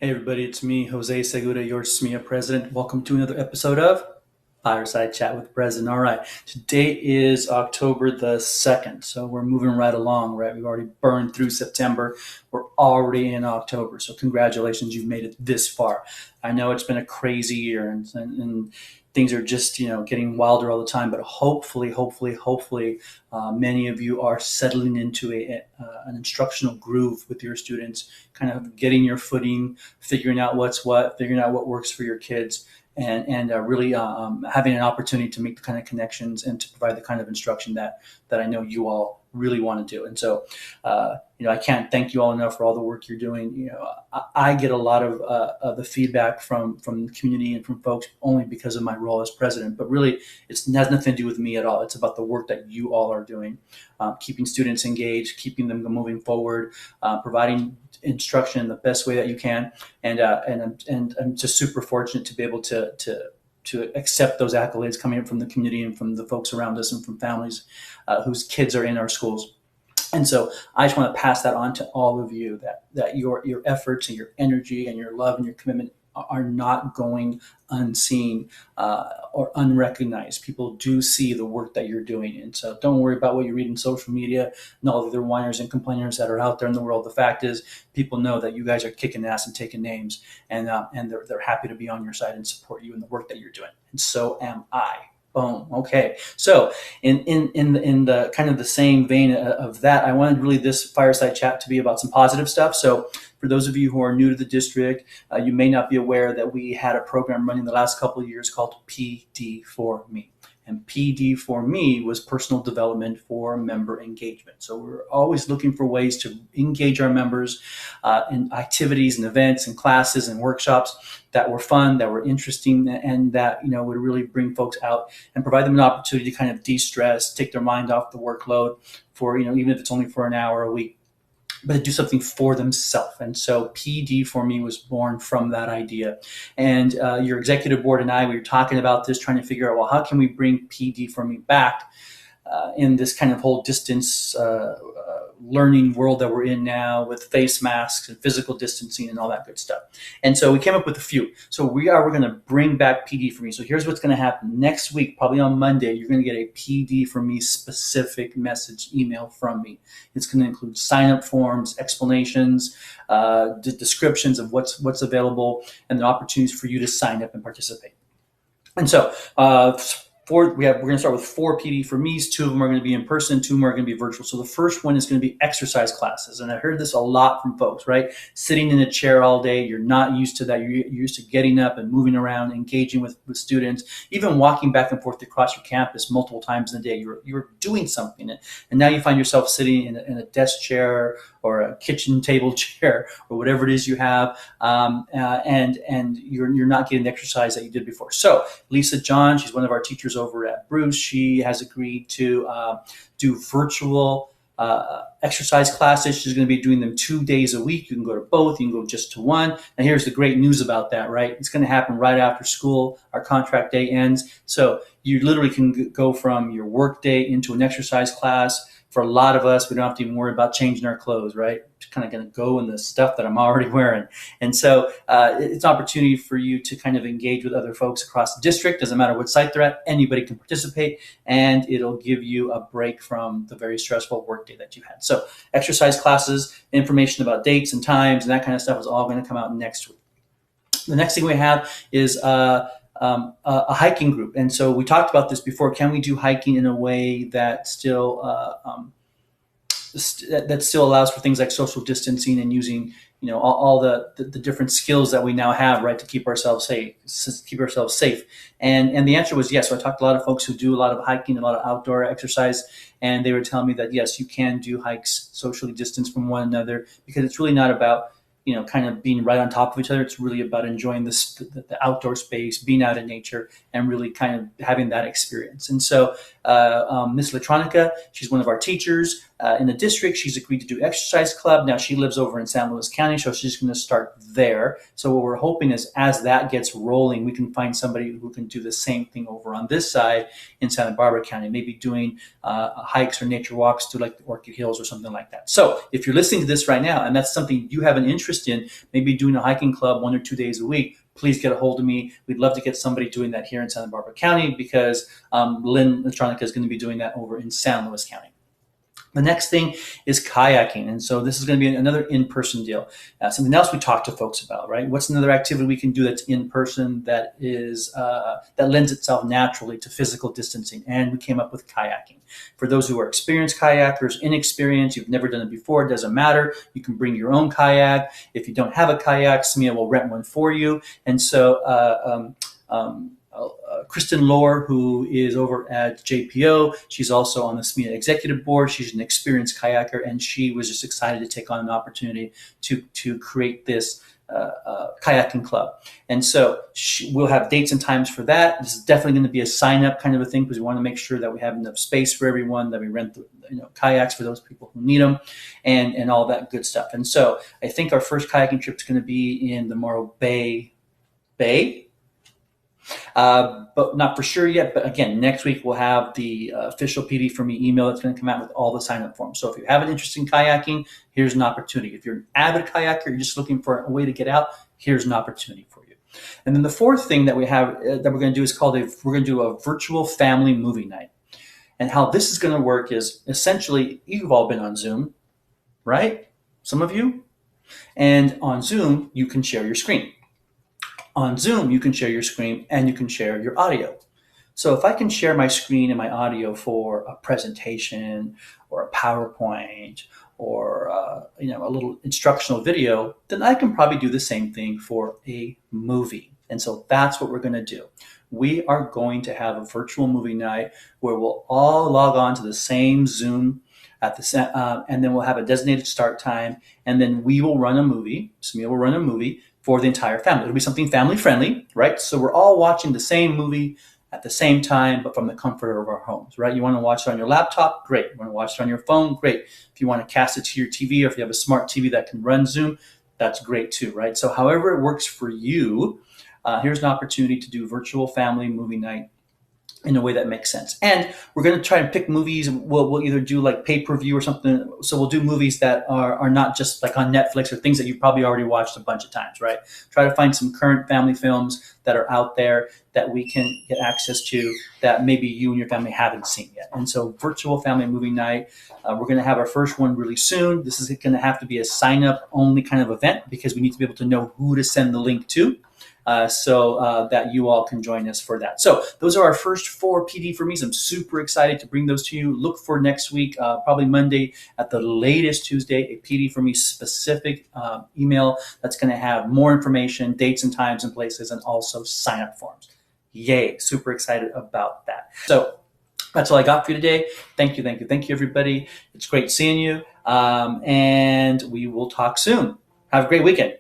Hey everybody, it's me, Jose Segura, your SMEA president. Welcome to another episode of Fireside Chat with the President. All right, today is October the 2nd, so we're moving right along, right? We've already burned through September. We're already in October, so congratulations, you've made it this far. I know it's been a crazy year and things are just, getting wilder all the time, but hopefully, many of you are settling into an instructional groove with your students, kind of getting your footing, figuring out what's what, figuring out what works for your kids, and really having an opportunity to make the kind of connections and to provide the kind of instruction that I know you all really want to do. And so, I can't thank you all enough for all the work you're doing. I get a lot of the feedback from the community and from folks only because of my role as president, but really it has nothing to do with me at all. It's about the work that you all are doing, keeping students engaged, keeping them moving forward, providing instruction in the best way that you can, and I'm just super fortunate to be able to accept those accolades coming from the community and from the folks around us and from families whose kids are in our schools. And so I just want to pass that on to all of you, that your efforts and your energy and your love and your commitment are not going unseen or unrecognized. People do see the work that you're doing. And so don't worry about what you read in social media and all the other whiners and complainers that are out there in the world. The fact is, people know that you guys are kicking ass and taking names, and they're happy to be on your side and support you in the work that you're doing. And so am I. Boom. Okay. So in the kind of the same vein of that, I wanted really this fireside chat to be about some positive stuff. So for those of you who are new to the district, you may not be aware that we had a program running the last couple of years called PD for Me. And PD for Me was personal development for member engagement. So we're always looking for ways to engage our members in activities and events and classes and workshops that were fun, that were interesting, and that would really bring folks out and provide them an opportunity to kind of de-stress, take their mind off the workload for even if it's only for an hour a week, but to do something for themselves. And so PD for Me was born from that idea. And your executive board and I, we were talking about this, trying to figure out, well, how can we bring PD for Me back in this kind of whole distance learning world that we're in now, with face masks and physical distancing and all that good stuff. And so we came up with a few. So we're going to bring back PD for Me. So here's what's going to happen next week. Probably on Monday, you're going to get a PD for Me specific message email from me. It's going to include sign-up forms, explanations, descriptions of what's available, and the opportunities for you to sign up and participate. And so we're going to start with 4 PD for Me's. 2 of them are going to be in person, 2 of them are going to be virtual. So the first one is going to be exercise classes. And I heard this a lot from folks, right? Sitting in a chair all day, you're not used to that. You're used to getting up and moving around, engaging with students, even walking back and forth across your campus multiple times in a day. You're doing something. And now you find yourself sitting in a desk chair or a kitchen table chair or whatever it is you have, and you're not getting the exercise that you did before. So Lisa John, she's one of our teachers over at Bruce. She has agreed to do virtual exercise classes. She's going to be doing them 2 days a week. You can go to both. You can go just to one. And here's the great news about that, right? It's going to happen right after school. Our contract day ends. So you literally can go from your work day into an exercise class. For a lot of us, we don't have to even worry about changing our clothes, right? Just kind of going to go in the stuff that I'm already wearing. And so it's an opportunity for you to kind of engage with other folks across the district. Doesn't matter what site they're at, anybody can participate, and it'll give you a break from the very stressful workday that you had. So exercise classes, information about dates and times and that kind of stuff is all going to come out next week. The next thing we have is a hiking group. And so we talked about this before. Can we do hiking in a way that still allows for things like social distancing and using all the different skills that we now have, right, to keep ourselves safe. And the answer was yes. So I talked to a lot of folks who do a lot of hiking, a lot of outdoor exercise, and they were telling me that yes, you can do hikes socially distanced from one another, because it's really not about kind of being right on top of each other. It's really about enjoying the outdoor space, being out in nature, and really kind of having that experience. And so Miss Electronica. She's one of our teachers in the district. She's agreed to do exercise club. Now she lives over in San Luis County, so she's going to start there. So what we're hoping is as that gets rolling, we can find somebody who can do the same thing over on this side in Santa Barbara County, maybe doing hikes or nature walks to like the Orchid Hills or something like that. So if you're listening to this right now and that's something you have an interest in, maybe doing a hiking club 1 or 2 days a week, please get a hold of me. We'd love to get somebody doing that here in Santa Barbara County because Lynn Electronica is going to be doing that over in San Luis County. The next thing is kayaking. And so this is going to be another in-person deal. Something else we talk to folks about, right? What's another activity we can do that's in-person that is that lends itself naturally to physical distancing? And we came up with kayaking. For those who are experienced kayakers, inexperienced, you've never done it before, it doesn't matter. You can bring your own kayak. If you don't have a kayak, Smia will rent one for you. And so Kristen Lohr, who is over at JPO. She's also on the SMEA executive board. She's an experienced kayaker, and she was just excited to take on an opportunity to create this kayaking club. And so we'll have dates and times for that. This is definitely going to be a sign-up kind of a thing because we want to make sure that we have enough space for everyone, that we rent kayaks for those people who need them, and all that good stuff. And so I think our first kayaking trip is going to be in the Morro Bay. But not for sure yet. But again, next week we'll have the official PD for me email that's going to come out with all the sign-up forms. So if you have an interest in kayaking, here's an opportunity. If you're an avid kayaker, you're just looking for a way to get out, here's an opportunity for you. And then the fourth thing that we have that we're going to do is we're going to do a virtual family movie night. And how this is going to work is essentially you've all been on Zoom, right? Some of you. And on Zoom, you can share your screen. On Zoom, you can share your screen and you can share your audio. So if I can share my screen and my audio for a presentation or a PowerPoint or a little instructional video, then I can probably do the same thing for a movie. And so that's what we're going to do. We are going to have a virtual movie night where we'll all log on to the same Zoom and then we'll have a designated start time, and then we will run a movie. Samia will run a movie for the entire family. It'll be something family friendly, right? So we're all watching the same movie at the same time, but from the comfort of our homes, right? You want to watch it on your laptop? Great. You want to watch it on your phone? Great. If you want to cast it to your TV, or if you have a smart TV that can run Zoom, that's great too, right? So however it works for you, here's an opportunity to do virtual family movie night in a way that makes sense. And we're going to try and pick movies. We'll either do like pay-per-view or something. So we'll do movies that are not just like on Netflix or things that you've probably already watched a bunch of times, right? Try to find some current family films that are out there that we can get access to that maybe you and your family haven't seen yet. And so virtual family movie night, we're going to have our first one really soon. This is going to have to be a sign-up only kind of event because we need to be able to know who to send the link to. So that you all can join us for that. So those are our first 4 PD for me's. I'm super excited to bring those to you. Look for next week, probably Monday at the latest Tuesday, a PD for me specific email that's going to have more information, dates and times and places, and also sign-up forms. Yay, super excited about that. So that's all I got for you today. Thank you, everybody. It's great seeing you, and we will talk soon. Have a great weekend.